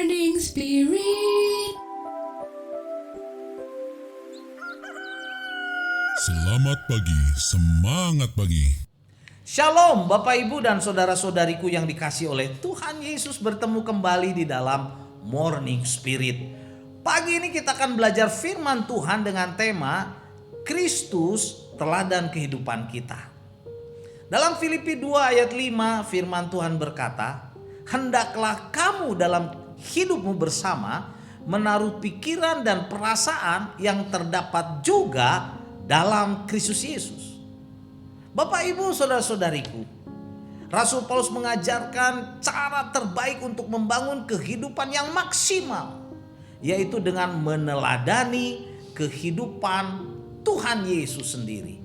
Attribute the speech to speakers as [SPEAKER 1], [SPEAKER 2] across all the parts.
[SPEAKER 1] Morning Spirit.
[SPEAKER 2] Selamat pagi, semangat pagi.
[SPEAKER 3] Shalom Bapak Ibu dan saudara-saudariku yang dikasih oleh Tuhan Yesus, bertemu kembali di dalam Morning Spirit. Pagi ini kita akan belajar firman Tuhan dengan tema Kristus teladan kehidupan kita. Dalam Filipi 2 ayat 5 firman Tuhan berkata, "Hendaklah kamu dalam hidupmu bersama menaruh pikiran dan perasaan yang terdapat juga dalam Kristus Yesus." Bapak Ibu saudara-saudariku, Rasul Paulus mengajarkan cara terbaik untuk membangun kehidupan yang maksimal, yaitu dengan meneladani kehidupan Tuhan Yesus sendiri.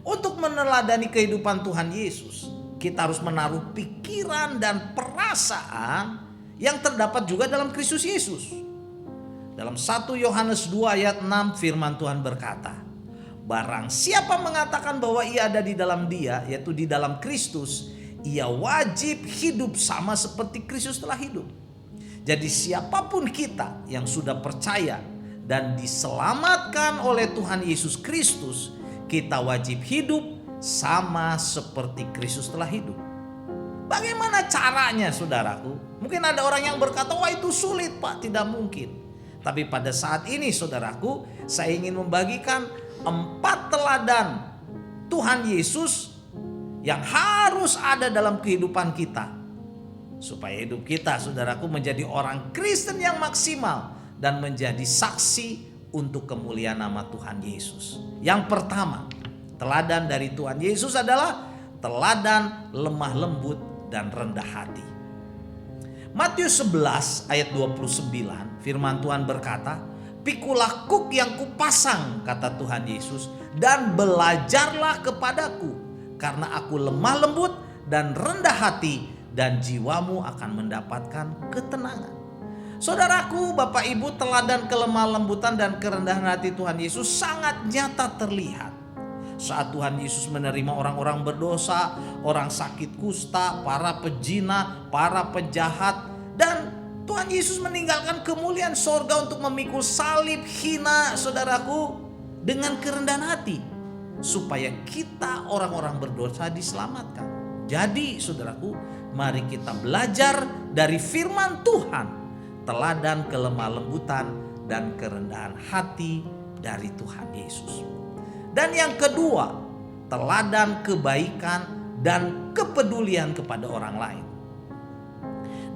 [SPEAKER 3] Untuk meneladani kehidupan Tuhan Yesus, kita harus menaruh pikiran dan perasaan yang terdapat juga dalam Kristus Yesus. Dalam 1 Yohanes 2 ayat 6 firman Tuhan berkata, "Barang siapa mengatakan bahwa ia ada di dalam Dia, yaitu di dalam Kristus, ia wajib hidup sama seperti Kristus telah hidup." Jadi siapapun kita yang sudah percaya dan diselamatkan oleh Tuhan Yesus Kristus, kita wajib hidup sama seperti Kristus telah hidup. Bagaimana caranya, saudaraku? Mungkin ada orang yang berkata, "Wah, itu sulit, Pak." Tidak mungkin. Tapi pada saat ini, saudaraku, saya ingin membagikan 4 teladan Tuhan Yesus yang harus ada dalam kehidupan kita, supaya hidup kita, saudaraku, menjadi orang Kristen yang maksimal dan menjadi saksi untuk kemuliaan nama Tuhan Yesus. Yang pertama, teladan dari Tuhan Yesus adalah teladan lemah lembut dan rendah hati. Matius 11 ayat 29 firman Tuhan berkata, "Pikulah kuk yang kupasang," kata Tuhan Yesus, "dan belajarlah kepadaku, karena aku lemah lembut dan rendah hati, dan jiwamu akan mendapatkan ketenangan." Saudaraku, Bapak Ibu, teladan kelemah lembutan dan kerendahan hati Tuhan Yesus sangat nyata terlihat saat Tuhan Yesus menerima orang-orang berdosa, orang sakit kusta, para pezina, para penjahat, dan Tuhan Yesus meninggalkan kemuliaan sorga untuk memikul salib hina, saudaraku, dengan kerendahan hati, supaya kita orang-orang berdosa diselamatkan. Jadi, saudaraku, mari kita belajar dari firman Tuhan, teladan kelemah lembutan dan kerendahan hati dari Tuhan Yesus. Dan yang kedua, teladan kebaikan dan kepedulian kepada orang lain.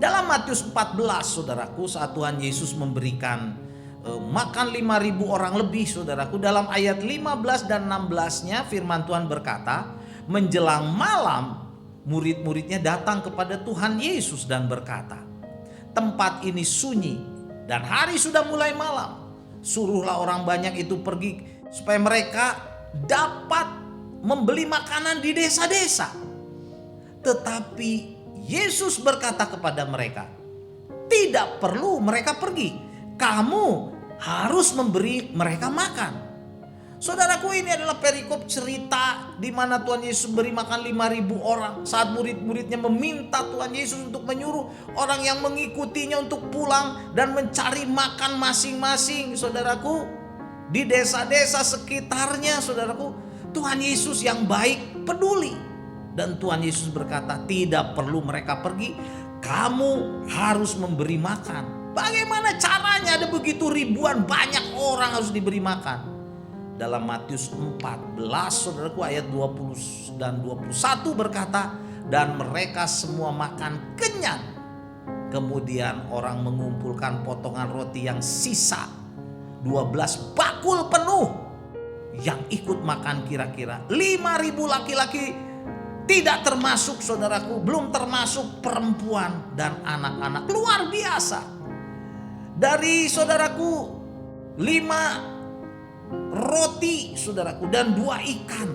[SPEAKER 3] Dalam Matius 14, saudaraku, saat Tuhan Yesus memberikan makan 5.000 orang lebih, saudaraku, dalam ayat 15 dan 16-nya firman Tuhan berkata, menjelang malam murid-muridnya datang kepada Tuhan Yesus dan berkata, "Tempat ini sunyi dan hari sudah mulai malam. Suruhlah orang banyak itu pergi supaya mereka dapat membeli makanan di desa-desa." Tetapi Yesus berkata kepada mereka, "Tidak perlu mereka pergi. Kamu harus memberi mereka makan." Saudaraku, ini adalah perikop cerita di mana Tuhan Yesus beri makan 5.000 orang. Saat murid-muridnya meminta Tuhan Yesus untuk menyuruh orang yang mengikutinya untuk pulang dan mencari makan masing-masing, saudaraku, di desa-desa sekitarnya, saudaraku, Tuhan Yesus yang baik peduli. Dan Tuhan Yesus berkata, "Tidak perlu mereka pergi, kamu harus memberi makan." Bagaimana caranya? Ada begitu ribuan banyak orang harus diberi makan. Dalam Matius 14, saudaraku, ayat 20 dan 21 berkata, "Dan mereka semua makan kenyang. Kemudian orang mengumpulkan potongan roti yang sisa 12 bakul penuh. Yang ikut makan kira-kira 5.000 laki-laki, tidak termasuk, saudaraku, belum termasuk perempuan dan anak-anak." Luar biasa. Dari, saudaraku, 5 roti, saudaraku, dan 2 ikan,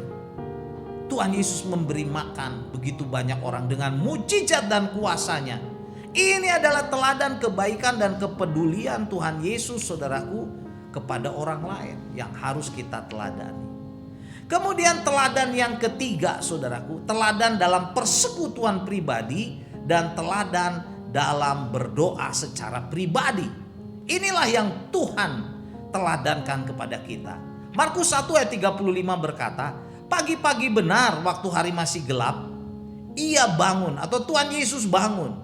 [SPEAKER 3] Tuhan Yesus memberi makan begitu banyak orang dengan mujizat dan kuasanya. Ini adalah teladan kebaikan dan kepedulian Tuhan Yesus, saudaraku, kepada orang lain yang harus kita teladani. Kemudian teladan yang ketiga, saudaraku, teladan dalam persekutuan pribadi dan teladan dalam berdoa secara pribadi. Inilah yang Tuhan teladankan kepada kita. Markus 1 ayat 35 berkata, pagi-pagi benar waktu hari masih gelap, ia bangun atau Tuhan Yesus bangun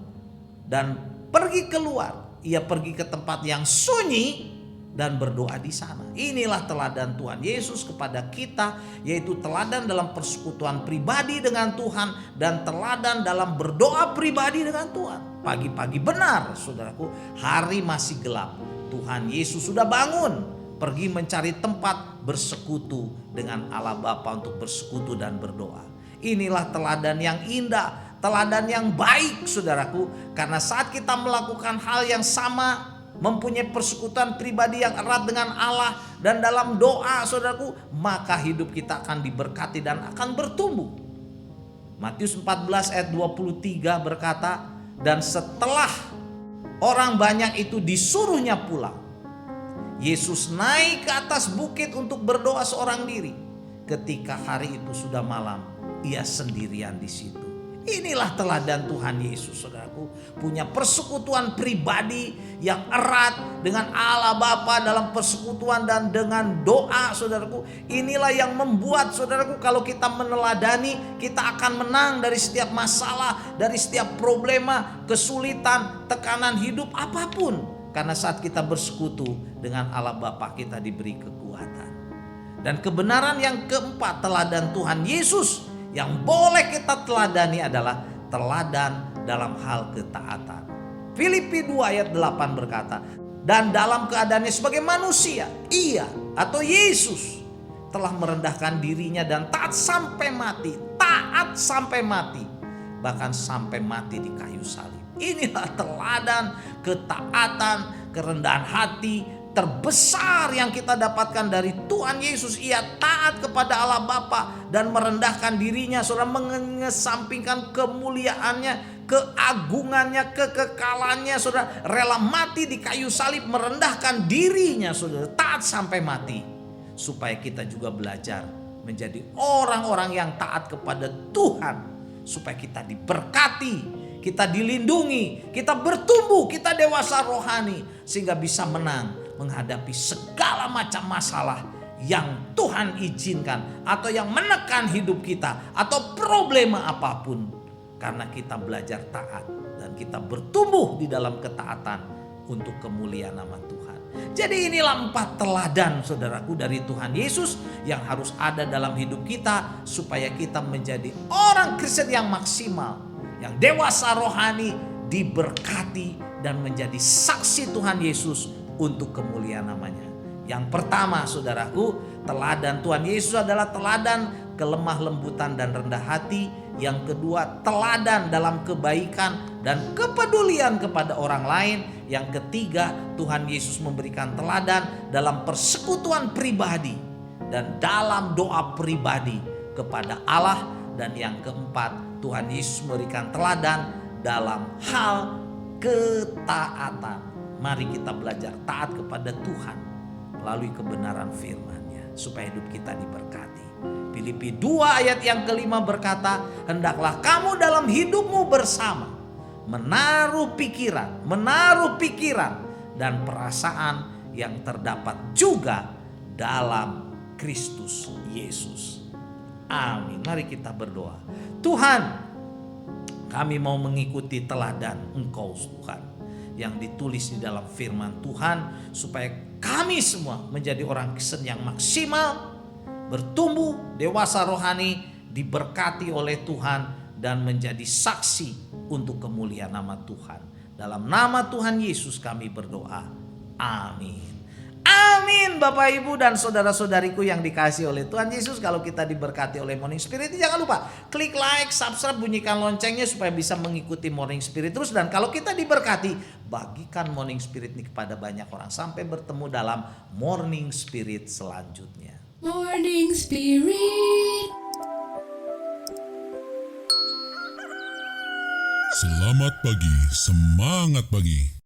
[SPEAKER 3] dan pergi keluar. Ia pergi ke tempat yang sunyi dan berdoa di sana. Inilah teladan Tuhan Yesus kepada kita, yaitu teladan dalam persekutuan pribadi dengan Tuhan dan teladan dalam berdoa pribadi dengan Tuhan. Pagi-pagi benar, saudaraku, hari masih gelap. Tuhan Yesus sudah bangun, pergi mencari tempat bersekutu dengan Allah Bapa untuk bersekutu dan berdoa. Inilah teladan yang indah, teladan yang baik, saudaraku, karena saat kita melakukan hal yang sama, mempunyai persekutuan pribadi yang erat dengan Allah dan dalam doa, saudaraku, maka hidup kita akan diberkati dan akan bertumbuh. Matius 14 ayat 23 berkata, dan setelah orang banyak itu disuruhnya pulang, Yesus naik ke atas bukit untuk berdoa seorang diri. Ketika hari itu sudah malam, ia sendirian di situ. Inilah teladan Tuhan Yesus, saudaraku, punya persekutuan pribadi yang erat dengan Allah Bapa dalam persekutuan dan dengan doa, saudaraku. Inilah yang membuat, saudaraku, kalau kita meneladani, kita akan menang dari setiap masalah, dari setiap problema, kesulitan, tekanan hidup apapun. Karena saat kita bersekutu dengan Allah Bapa, kita diberi kekuatan. Dan kebenaran yang keempat, teladan Tuhan Yesus yang boleh kita teladani adalah teladan dalam hal ketaatan. Filipi 2 ayat 8 berkata, dan dalam keadaannya sebagai manusia, ia atau Yesus telah merendahkan dirinya dan taat sampai mati, bahkan sampai mati di kayu salib. Inilah teladan ketaatan, kerendahan hati terbesar yang kita dapatkan dari Tuhan Yesus. Ia taat kepada Allah Bapa dan merendahkan dirinya, saudara, mengesampingkan kemuliaannya, keagungannya, kekekalannya, saudara, rela mati di kayu salib, merendahkan dirinya, saudara, taat sampai mati, supaya kita juga belajar menjadi orang-orang yang taat kepada Tuhan, supaya kita diberkati, kita dilindungi, kita bertumbuh, kita dewasa rohani, sehingga bisa menang menghadapi segala macam masalah yang Tuhan izinkan atau yang menekan hidup kita atau problema apapun, karena kita belajar taat dan kita bertumbuh di dalam ketaatan untuk kemuliaan nama Tuhan. Jadi inilah 4 teladan, saudaraku, dari Tuhan Yesus yang harus ada dalam hidup kita supaya kita menjadi orang Kristen yang maksimal, yang dewasa rohani, diberkati dan menjadi saksi Tuhan Yesus untuk kemuliaan namanya. Yang pertama, saudaraku, teladan Tuhan Yesus adalah teladan kelemah lembutan dan rendah hati. Yang kedua, teladan dalam kebaikan dan kepedulian kepada orang lain. Yang ketiga, Tuhan Yesus memberikan teladan dalam persekutuan pribadi dan dalam doa pribadi kepada Allah. Dan yang keempat, Tuhan Yesus memberikan teladan dalam hal ketaatan. Mari kita belajar taat kepada Tuhan melalui kebenaran firman-Nya supaya hidup kita diberkati. Filipi 2 ayat yang kelima berkata, hendaklah kamu dalam hidupmu bersama menaruh pikiran dan perasaan yang terdapat juga dalam Kristus Yesus. Amin. Mari kita berdoa. Tuhan, kami mau mengikuti teladan Engkau, Tuhan, yang ditulis di dalam firman Tuhan, supaya kami semua menjadi orang Kristen yang maksimal, bertumbuh, dewasa rohani, diberkati oleh Tuhan dan menjadi saksi untuk kemuliaan nama Tuhan. Dalam nama Tuhan Yesus kami berdoa. Amin. Amin, Bapak Ibu dan saudara-saudariku yang dikasihi oleh Tuhan Yesus. Kalau kita diberkati oleh Morning Spirit, jangan lupa klik like, subscribe, bunyikan loncengnya supaya bisa mengikuti Morning Spirit terus. Dan kalau kita diberkati, bagikan Morning Spirit ini kepada banyak orang. Sampai bertemu dalam Morning Spirit selanjutnya.
[SPEAKER 1] Morning Spirit.
[SPEAKER 2] Selamat pagi, semangat pagi.